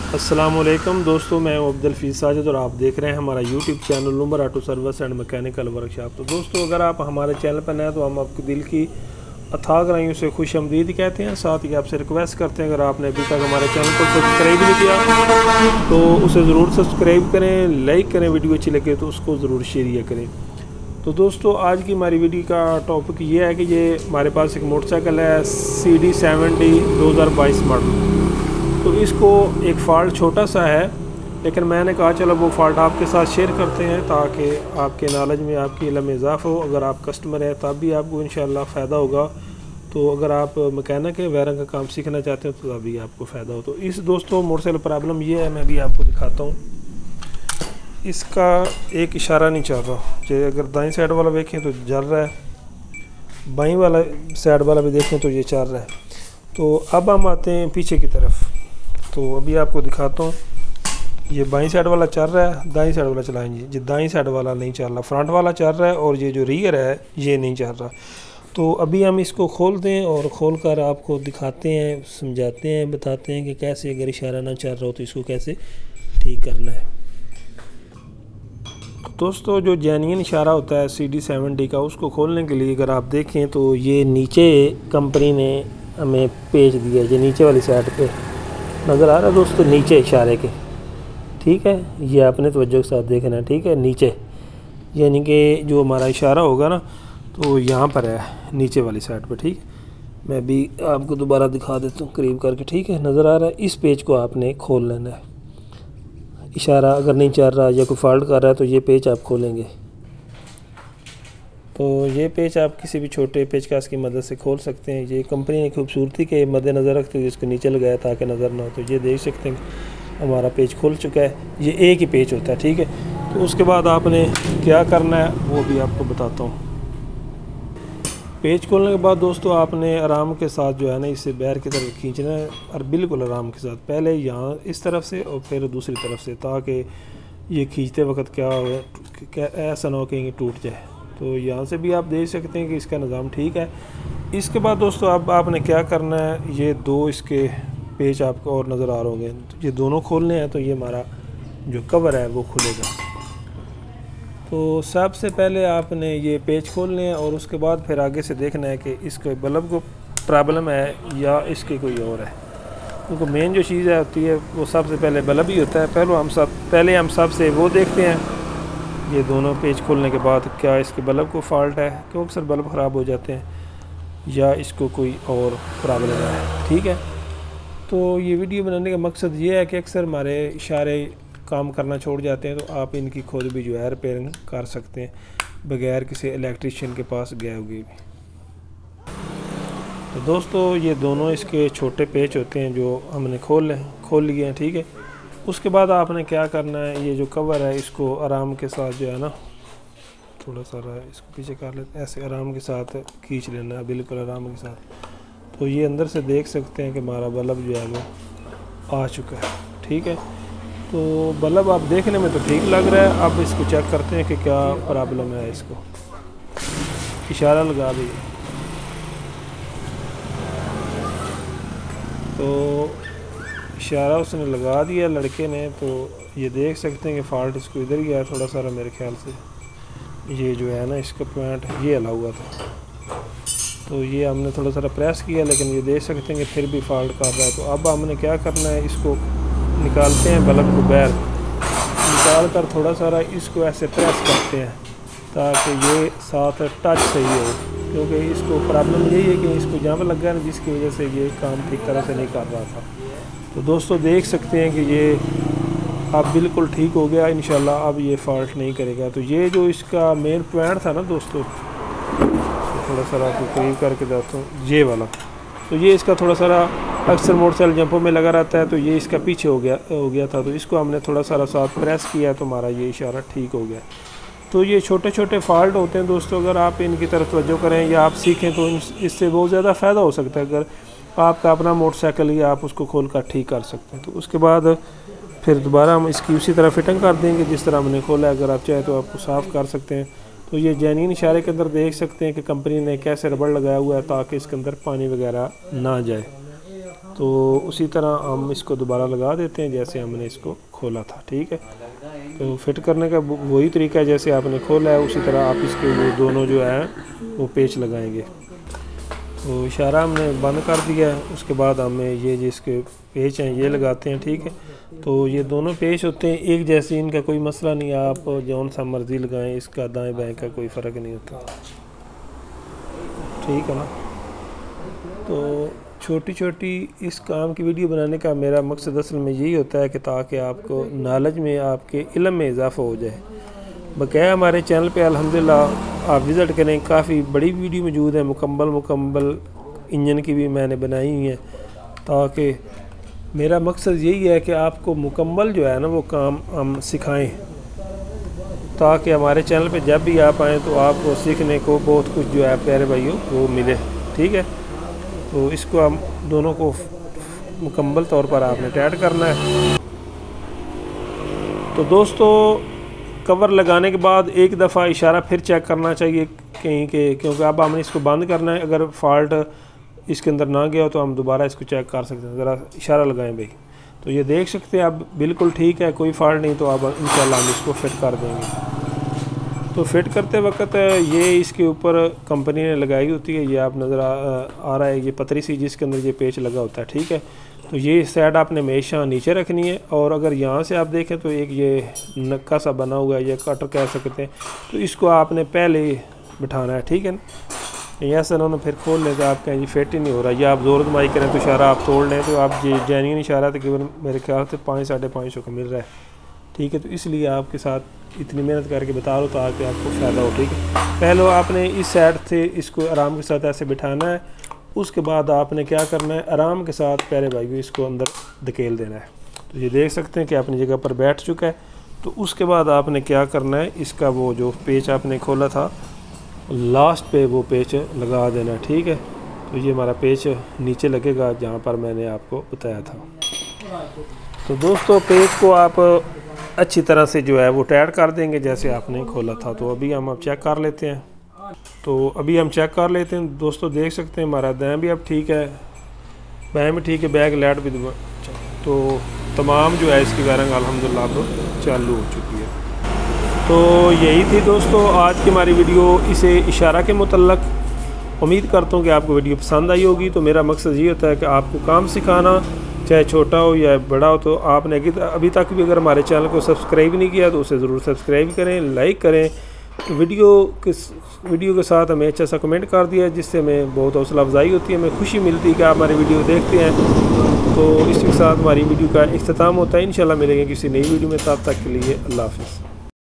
अस्सलामुअलैकुम दोस्तों, मैं हूं अब्दुल हफीज़ साजिद और आप देख रहे हैं हमारा YouTube channel Umar auto service and mechanical workshop. तो दोस्तों, अगर आप हमारे चैनल पर नए हैं तो हम आपके दिल की अथाह गहराइयों से खुश आमदीद कहते हैं। साथ ही आपसे रिक्वेस्ट करते हैं, अगर आपने अभी तक हमारे चैनल को सब्सक्राइब नहीं किया तो उसे ज़रूर सब्सक्राइब करें, लाइक करें, वीडियो अच्छी लगे तो उसको ज़रूर शेयर करें। तो दोस्तों, आज की हमारी वीडियो का टॉपिक ये है कि ये हमारे पास एक मोटरसाइकिल है CD70 2022 मॉडल। तो इसको एक फ़ाल्ट छोटा सा है, लेकिन मैंने कहा चलो वो फ़ाल्ट आपके साथ शेयर करते हैं ताकि आपके नॉलेज में, आपकी इल्म में इजाफ़ा हो। अगर आप कस्टमर हैं तब भी आपको इंशाल्लाह फ़ायदा होगा। तो अगर आप मैकेनिक है, वायरिंग का काम सीखना चाहते हैं तो तभी आपको फ़ायदा हो। तो इस दोस्तों मोटरसाइकिल प्रॉब्लम ये है, मैं भी आपको दिखाता हूँ। इसका एक इशारा नहीं चल रहा। जो अगर दाईं साइड वाला देखें तो जल रहा है, बाईं वाला साइड वाला भी देखें तो ये चल रहा है। तो अब हम आते हैं पीछे की तरफ। तो अभी आपको दिखाता हूँ, ये बाईं साइड वाला चल रहा है, दाईं साइड वाला चलाएंगे। ये दाईं साइड वाला नहीं चल रहा, फ्रंट वाला चल रहा है और ये जो रियर है ये नहीं चल रहा। तो अभी हम इसको खोल दें और खोल कर आपको दिखाते हैं, समझाते हैं, बताते हैं कि कैसे अगर इशारा ना चल रहा हो तो इसको कैसे ठीक करना है। दोस्तों, जो जेन्युइन इशारा होता है CD70 का, उसको खोलने के लिए अगर आप देखें तो ये नीचे कंपनी ने हमें पेज दिया है। ये नीचे वाली साइड पे नज़र आ रहा है दोस्तों, नीचे इशारे के, ठीक है। ये आपने तवज्जो के साथ देखना है, ठीक है। नीचे यानी कि जो हमारा इशारा होगा ना, तो यहाँ पर है नीचे वाली साइड पे, ठीक। मैं भी आपको दोबारा दिखा देता हूँ करीब करके, ठीक है। नज़र आ रहा है। इस पेज को आपने खोल लेना है। इशारा अगर नहीं चल रहा या कोई फॉल्ट कर रहा है तो ये पेज आप खोलेंगे। तो ये पेज आप किसी भी छोटे पेचकस की मदद से खोल सकते हैं। ये कंपनी ने खूबसूरती के मद्देनज़र रखते हुए इसको नीचे लगाया ताकि नज़र ना हो। तो ये देख सकते हैं हमारा पेज खुल चुका है। ये एक ही पेज होता है, ठीक है। तो उसके बाद आपने क्या करना है वो भी आपको बताता हूँ। पेज खोलने के बाद दोस्तों, आपने आराम के साथ जो है ना, इसे बाहर की तरफ खींचना है और बिल्कुल आराम के साथ, पहले यहाँ इस तरफ से और फिर दूसरी तरफ से, ताकि ये खींचते वक्त क्या हो, ऐसा ना हो कि टूट जाए। तो यहाँ से भी आप देख सकते हैं कि इसका निज़ाम ठीक है। इसके बाद दोस्तों, अब आपने क्या करना है, ये दो इसके पेज आपको और नज़र आ रहे होंगे, तो ये दोनों खोलने हैं। तो ये हमारा जो कवर है वो खुलेगा। तो सबसे पहले आपने ये पेज खोलने हैं और उसके बाद फिर आगे से देखना है कि इसके बल्ब को प्रॉब्लम है या इसकी कोई और है। क्योंकि मेन जो चीज़ होती है वो सबसे पहले बल्ब ही होता है। पहले हम सबसे वो देखते हैं, ये दोनों पेज खोलने के बाद क्या इसके बल्ब को फॉल्ट है, क्यों अक्सर बल्ब ख़राब हो जाते हैं, या इसको कोई और प्रॉब्लम है, ठीक है। तो ये वीडियो बनाने का मकसद ये है कि अक्सर हमारे इशारे काम करना छोड़ जाते हैं, तो आप इनकी खुद भी जो है रिपेयरिंग कर सकते हैं बगैर किसी इलेक्ट्रीशियन के पास गए हुए भी। तो दोस्तों, ये दोनों इसके छोटे पेच होते हैं जो हमने खोल लिए हैं, ठीक है। उसके बाद आपने क्या करना है, ये जो कवर है इसको आराम के साथ जो है ना, थोड़ा सा इसको पीछे कर लेते हैं, ऐसे आराम के साथ खींच लेना है, बिल्कुल आराम के साथ। तो ये अंदर से देख सकते हैं कि हमारा बल्ब जो है वो आ चुका है, ठीक है। तो बल्ब आप देखने में तो ठीक लग रहा है। अब इसको चेक करते हैं कि क्या प्रॉब्लम है। इसको इशारा लगा दिए तो इशारा उसने लगा दिया लड़के ने। तो ये देख सकते हैं कि फ़ाल्ट इसको इधर गया थोड़ा सारा, मेरे ख्याल से ये जो है ना, इसका पॉइंट ये हला हुआ था। तो ये हमने थोड़ा सारा प्रेस किया, लेकिन ये देख सकते हैं कि फिर भी फ़ाल्ट कर रहा है। तो अब हमने क्या करना है, इसको निकालते हैं बल्ब को बाहर निकाल कर, थोड़ा सारा इसको ऐसे प्रेस करते हैं ताकि ये साथ टच सही हो। क्योंकि इसको प्रॉब्लम यही है कि इसको जहाँ पर लगा है, जिसकी वजह से ये काम ठीक तरह से नहीं कर रहा था। तो दोस्तों, देख सकते हैं कि ये अब बिल्कुल ठीक हो गया इंशाल्लाह। अब ये फ़ाल्ट नहीं करेगा। तो ये जो इसका मेन पॉइंट था ना दोस्तों, तो थोड़ा सारा आपको करीब करके देता हूँ, ये वाला। तो ये इसका थोड़ा सारा अक्सर मोटरसाइकिल जंपों में लगा रहता है, तो ये इसका पीछे हो गया था। तो इसको हमने थोड़ा सारा साथ प्रेस किया तो हमारा ये इशारा ठीक हो गया। तो ये छोटे छोटे फ़ाल्ट होते हैं दोस्तों, अगर आप इनकी तरफ तवज्जो करें या आप सीखें तो इससे बहुत ज़्यादा फ़ायदा हो सकता है। अगर आपका अपना मोटरसाइकिल ही आप उसको खोल कर ठीक कर सकते हैं। तो उसके बाद फिर दोबारा हम इसकी उसी तरह फिटिंग कर देंगे जिस तरह हमने खोला है। अगर आप चाहें तो आपको साफ़ कर सकते हैं। तो ये जेन्युइन इशारे के अंदर देख सकते हैं कि कंपनी ने कैसे रबड़ लगाया हुआ है ताकि इसके अंदर पानी वगैरह ना जाए। तो उसी तरह हम इसको दोबारा लगा देते हैं जैसे हमने इसको खोला था। ठीक है, तो फिट करने का वही तरीका है जैसे आपने खोला है, उसी तरह आप इसके वो दोनों जो है वो पेच लगाएंगे। तो इशारा हमने बंद कर दिया है। उसके बाद हमें ये जिसके पेच हैं ये लगाते हैं। ठीक है, तो ये दोनों पेच होते हैं एक जैसे, इनका कोई मसला नहीं, आप जौन सा मर्जी लगाएं, इसका दाएं बाएं का कोई फ़र्क नहीं होता। ठीक है ना। तो छोटी छोटी इस काम की वीडियो बनाने का मेरा मकसद असल में यही होता है कि ताकि आपको नॉलेज में, आपके इल्म में इजाफ़ा हो जाए। बकाया हमारे चैनल पे अल्हम्दुलिल्लाह आप विज़िट करें, काफ़ी बड़ी वीडियो मौजूद है, मुकम्मल इंजन की भी मैंने बनाई हुई है, ताकि मेरा मकसद यही है कि आपको मुकम्मल जो है ना वो काम हम सिखाएं, ताकि हमारे चैनल पे जब भी आप आएँ तो आपको सीखने को बहुत कुछ जो है प्यारे भाइयों वो मिले। ठीक है, तो इसको हम दोनों को मुकम्मल तौर पर आपने टाइट करना है। तो दोस्तों कवर लगाने के बाद एक दफ़ा इशारा फिर चेक करना चाहिए कहीं के, क्योंकि अब हमने इसको बंद करना है। अगर फॉल्ट इसके अंदर ना गया हो तो हम दोबारा इसको चेक कर सकते हैं। ज़रा इशारा लगाएं भाई, तो ये देख सकते हैं अब बिल्कुल ठीक है, कोई फॉल्ट नहीं। तो अब इंशाल्लाह हम इसको फिट कर देंगे। तो फिट करते वक्त ये इसके ऊपर कंपनी ने लगाई होती है, ये आप नज़र आ रहा है, ये पतरी सी जिसके अंदर ये पेच लगा होता है। ठीक है, तो ये साइड आपने हमेशा नीचे रखनी है, और अगर यहाँ से आप देखें तो एक ये नक्का सा बना हुआ है, ये कटर कह सकते हैं, तो इसको आपने पहले बिठाना है। ठीक है ना, यहाँ से उन्होंने फिर खोल लें तो आप कहें जी फिट ही नहीं हो रहा, या आप ज़ोर दमाई करें तो इशारा आप तोड़ लें, तो आप ये जेन्युइन इशारा तकरीबन मेरे ख्याल से 500-550 का मिल रहा है। ठीक है, तो इसलिए आपके साथ इतनी मेहनत करके बता रहा हूँ ताकि आपको फ़ायदा हो। ठीक है, पहले आपने इस साइड से इसको आराम के साथ ऐसे बिठाना है, उसके बाद आपने क्या करना है, आराम के साथ प्यारे भाई भी इसको अंदर धकेल देना है। तो ये देख सकते हैं कि अपनी जगह पर बैठ चुका है। तो उसके बाद आपने क्या करना है, इसका वो जो पेच आपने खोला था लास्ट पे वो पेच लगा देना है। ठीक है, तो ये हमारा पेच नीचे लगेगा जहाँ पर मैंने आपको बताया था। तो दोस्तों पेच को आप अच्छी तरह से जो है वो टाइट कर देंगे जैसे आपने खोला था। तो अभी हम अब चेक कर लेते हैं। दोस्तों देख सकते हैं हमारा दाएं भी अब ठीक है, बाएं भी ठीक है, बैक लाइट भी, तो तमाम जो है इसकी वायरिंग अल्हम्दुलिल्लाह अब चालू हो चुकी है। तो यही थी दोस्तों आज की हमारी वीडियो इसे इशारा के मुतल्लक। उम्मीद करता हूँ कि आपको वीडियो पसंद आई होगी। तो मेरा मकसद ये होता है कि आपको काम सिखाना, चाहे छोटा हो या बड़ा हो। तो आपने अभी तक भी अगर हमारे चैनल को सब्सक्राइब नहीं किया तो उसे ज़रूर सब्सक्राइब करें, लाइक करें, वीडियो के साथ हमें अच्छा सा कमेंट कर दिया, जिससे हमें बहुत हौसला अफजाई होती है, हमें खुशी मिलती है कि आप हमारी वीडियो देखते हैं। तो इसके साथ हमारी वीडियो का इख्तिताम होता है। इंशाल्लाह मिलेंगे किसी नई वीडियो में, तब तक के लिए अल्लाह हाफ़िज़।